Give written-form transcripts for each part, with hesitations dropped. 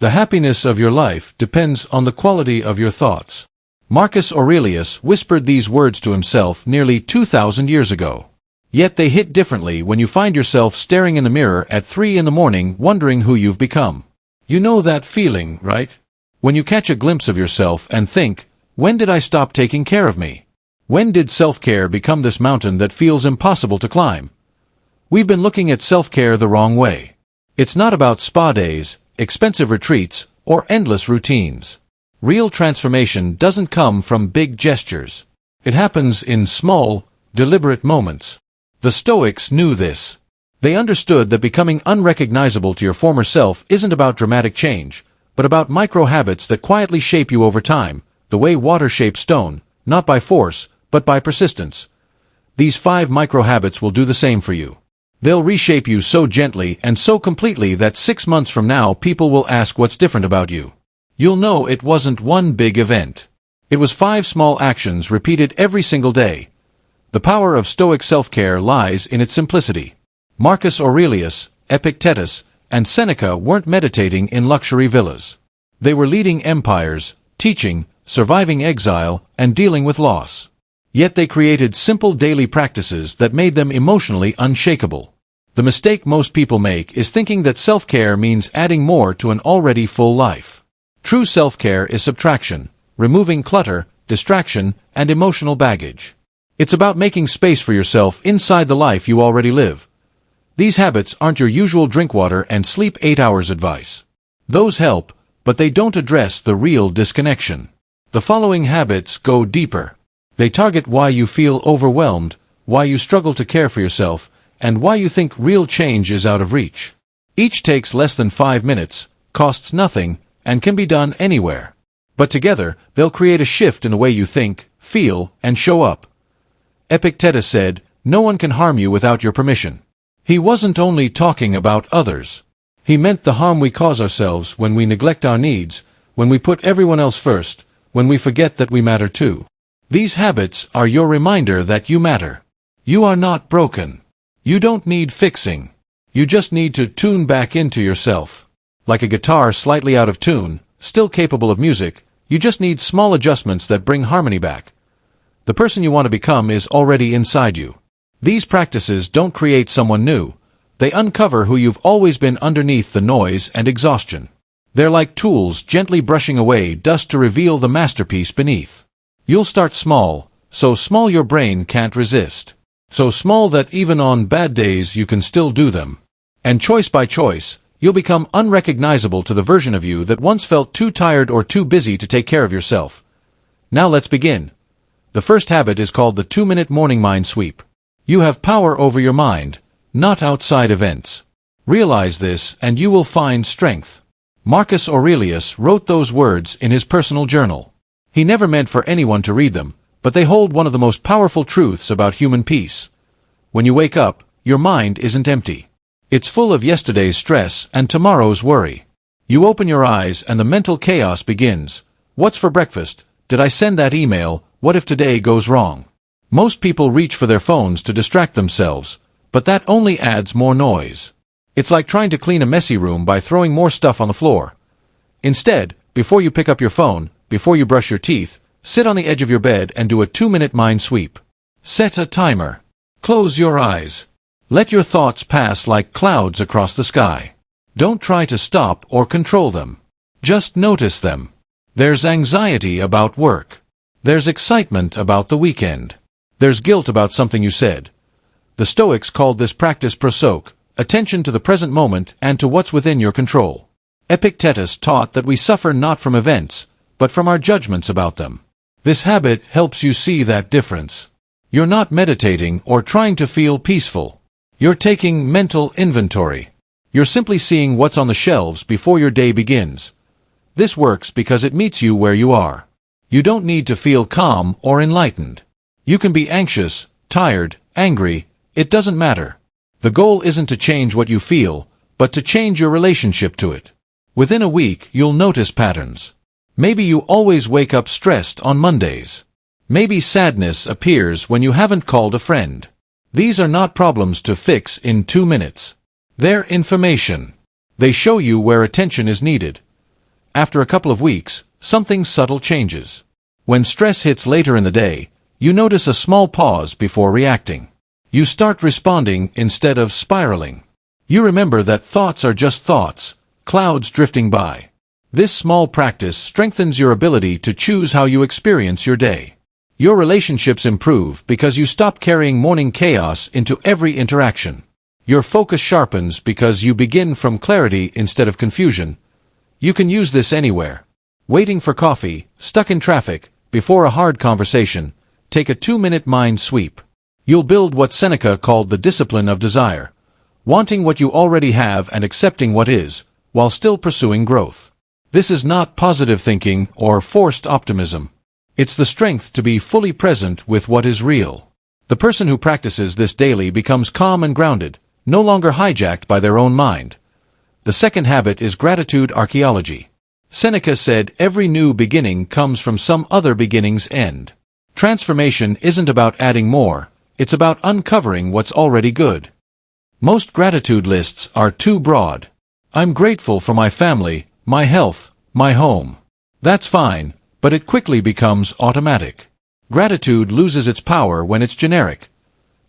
The happiness of your life depends on the quality of your thoughts. Marcus Aurelius whispered these words to himself nearly 2,000 years ago. Yet they hit differently when you find yourself staring in the mirror at 3 in the morning wondering who you've become. You know that feeling, right? When you catch a glimpse of yourself and think, when did I stop taking care of me? When did self-care become this mountain that feels impossible to climb? We've been looking at self-care the wrong way. It's not about spa days, expensive retreats, or endless routines. Real transformation doesn't come from big gestures. It happens in small, deliberate moments. The Stoics knew this. They understood that becoming unrecognizable to your former self isn't about dramatic change, but about micro-habits that quietly shape you over time, the way water shapes stone, not by force, but by persistence. These 5 micro-habits will do the same for you. They'll reshape you so gently and so completely that 6 months from now people will ask what's different about you. You'll know it wasn't one big event. It was 5 small actions repeated every single day. The power of Stoic self-care lies in its simplicity. Marcus Aurelius, Epictetus, and Seneca weren't meditating in luxury villas. They were leading empires, teaching, surviving exile, and dealing with loss. Yet they created simple daily practices that made them emotionally unshakable. The mistake most people make is thinking that self-care means adding more to an already full life. True self-care is subtraction, removing clutter, distraction, and emotional baggage. It's about making space for yourself inside the life you already live. These habits aren't your usual drink water and sleep 8 hours advice. Those help, but they don't address the real disconnection. The following habits go deeper. They target why you feel overwhelmed, why you struggle to care for yourself, and why you think real change is out of reach. Each takes less than 5 minutes, costs nothing, and can be done anywhere. But together, they'll create a shift in the way you think, feel, and show up. Epictetus said, "No one can harm you without your permission." He wasn't only talking about others. He meant the harm we cause ourselves when we neglect our needs, when we put everyone else first, when we forget that we matter too. These habits are your reminder that you matter. You are not broken. You don't need fixing. You just need to tune back into yourself. Like a guitar slightly out of tune, still capable of music, you just need small adjustments that bring harmony back. The person you want to become is already inside you. These practices don't create someone new. They uncover who you've always been underneath the noise and exhaustion. They're like tools gently brushing away dust to reveal the masterpiece beneath. You'll start small, so small your brain can't resist. So small that even on bad days you can still do them. And choice by choice, you'll become unrecognizable to the version of you that once felt too tired or too busy to take care of yourself. Now let's begin. The first habit is called the 2-minute morning mind sweep. You have power over your mind, not outside events. Realize this and you will find strength. Marcus Aurelius wrote those words in his personal journal. He never meant for anyone to read them, but they hold one of the most powerful truths about human peace. When you wake up, your mind isn't empty. It's full of yesterday's stress and tomorrow's worry. You open your eyes and the mental chaos begins. What's for breakfast? Did I send that email? What if today goes wrong? Most people reach for their phones to distract themselves, but that only adds more noise. It's like trying to clean a messy room by throwing more stuff on the floor. Instead, before you pick up your phone, before you brush your teeth, sit on the edge of your bed and do a 2-minute mind sweep. Set a timer. Close your eyes. Let your thoughts pass like clouds across the sky. Don't try to stop or control them. Just notice them. There's anxiety about work. There's excitement about the weekend. There's guilt about something you said. The Stoics called this practice prosoke, attention to the present moment and to what's within your control. Epictetus taught that we suffer not from events, but from our judgments about them. This habit helps you see that difference. You're not meditating or trying to feel peaceful. You're taking mental inventory. You're simply seeing what's on the shelves before your day begins. This works because it meets you where you are. You don't need to feel calm or enlightened. You can be anxious, tired, angry, it doesn't matter. The goal isn't to change what you feel, but to change your relationship to it. Within a week, you'll notice patterns. Maybe you always wake up stressed on Mondays. Maybe sadness appears when you haven't called a friend. These are not problems to fix in 2 minutes. They're information. They show you where attention is needed. after a couple of weeks, something subtle changes. When stress hits later in the day, you notice a small pause before reacting. You start responding instead of spiraling. You remember that thoughts are just thoughts, clouds drifting by. This small practice strengthens your ability to choose how you experience your day. Your relationships improve because you stop carrying morning chaos into every interaction. Your focus sharpens because you begin from clarity instead of confusion. You can use this anywhere. Waiting for coffee, stuck in traffic, before a hard conversation, take a 2-minute mind sweep. You'll build what Seneca called the discipline of desire, wanting what you already have and accepting what is, while still pursuing growth. This is not positive thinking or forced optimism. It's the strength to be fully present with what is real. The person who practices this daily becomes calm and grounded, no longer hijacked by their own mind. The second habit is gratitude archaeology. Seneca said every new beginning comes from some other beginning's end. Transformation isn't about adding more, it's about uncovering what's already good. Most gratitude lists are too broad. I'm grateful for my family, my health, my home. That's fine, but it quickly becomes automatic. Gratitude loses its power when it's generic.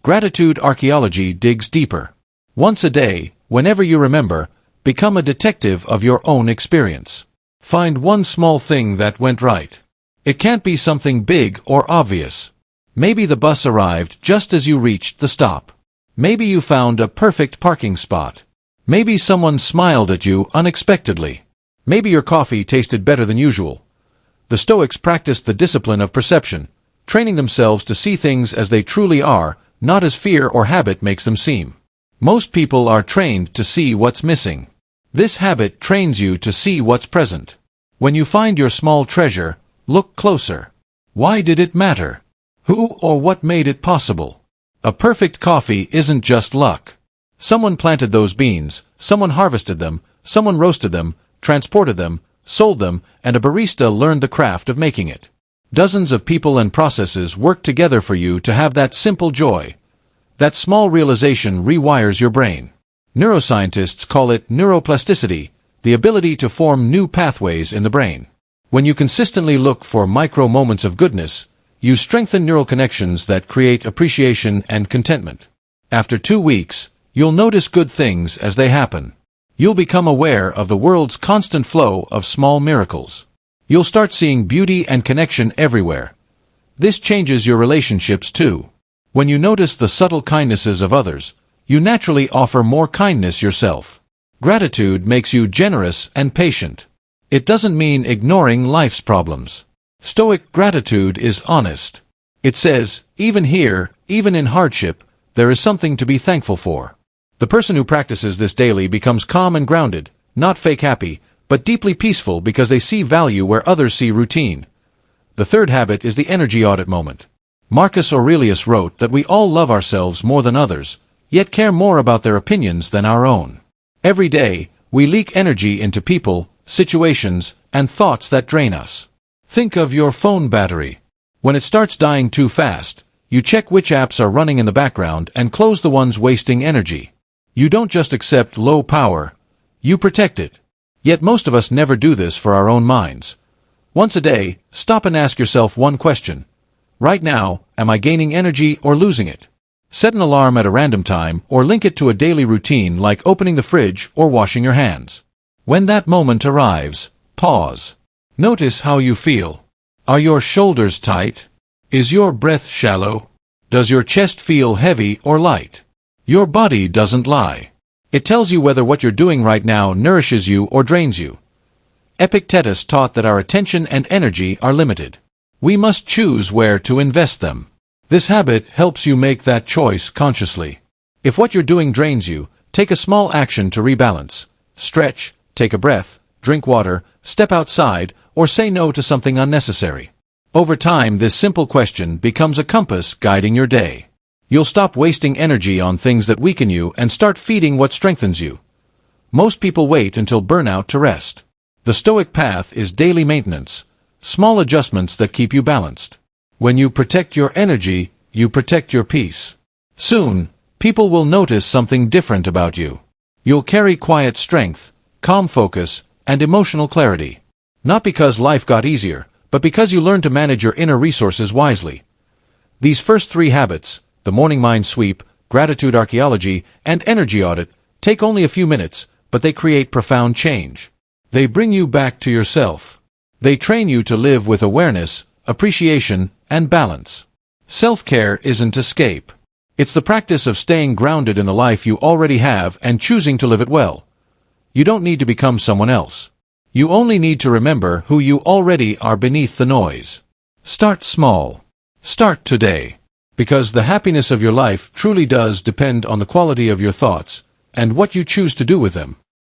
Gratitude archaeology digs deeper. Once a day, whenever you remember, become a detective of your own experience. Find one small thing that went right. It can't be something big or obvious. Maybe the bus arrived just as you reached the stop. Maybe you found a perfect parking spot. Maybe someone smiled at you unexpectedly. Maybe your coffee tasted better than usual. The Stoics practiced the discipline of perception, training themselves to see things as they truly are, not as fear or habit makes them seem. Most people are trained to see what's missing. This habit trains you to see what's present. When you find your small treasure, look closer. Why did it matter? Who or what made it possible? A perfect coffee isn't just luck. Someone planted those beans, someone harvested them, someone roasted them, transported them, sold them, and a barista learned the craft of making it. Dozens of people and processes work together for you to have that simple joy. That small realization rewires your brain. Neuroscientists call it neuroplasticity, the ability to form new pathways in the brain. When you consistently look for micro moments of goodness, you strengthen neural connections that create appreciation and contentment. After 2 weeks, you'll notice good things as they happen. You'll become aware of the world's constant flow of small miracles. You'll start seeing beauty and connection everywhere. This changes your relationships too. When you notice the subtle kindnesses of others, you naturally offer more kindness yourself. Gratitude makes you generous and patient. It doesn't mean ignoring life's problems. Stoic gratitude is honest. It says, even here, even in hardship, there is something to be thankful for. The person who practices this daily becomes calm and grounded, not fake happy, but deeply peaceful because they see value where others see routine. The third habit is the energy audit moment. Marcus Aurelius wrote that we all love ourselves more than others, yet care more about their opinions than our own. Every day, we leak energy into people, situations, and thoughts that drain us. Think of your phone battery. When it starts dying too fast, you check which apps are running in the background and close the ones wasting energy. You don't just accept low power, you protect it. Yet most of us never do this for our own minds. Once a day, stop and ask yourself one question. Right now, am I gaining energy or losing it? Set an alarm at a random time or link it to a daily routine like opening the fridge or washing your hands. When that moment arrives, pause. Notice how you feel. Are your shoulders tight? Is your breath shallow? Does your chest feel heavy or light? Your body doesn't lie. It tells you whether what you're doing right now nourishes you or drains you. Epictetus taught that our attention and energy are limited. We must choose where to invest them. This habit helps you make that choice consciously. If what you're doing drains you, take a small action to rebalance. Stretch, take a breath, drink water, step outside, or say no to something unnecessary. Over time, this simple question becomes a compass guiding your day. You'll stop wasting energy on things that weaken you and start feeding what strengthens you. Most people wait until burnout to rest. The Stoic path is daily maintenance, small adjustments that keep you balanced. When you protect your energy, you protect your peace. Soon, people will notice something different about you. You'll carry quiet strength, calm focus, and emotional clarity. Not because life got easier, but because you learned to manage your inner resources wisely. These first three habits, the morning mind sweep, gratitude archaeology, and energy audit, take only a few minutes, but they create profound change. They bring you back to yourself. They train you to live with awareness, appreciation, and balance. Self-care isn't escape. It's the practice of staying grounded in the life you already have and choosing to live it well. You don't need to become someone else. You only need to remember who you already are beneath the noise. Start small. Start today. Because the happiness of your life truly does depend on the quality of your thoughts and what you choose to do with them.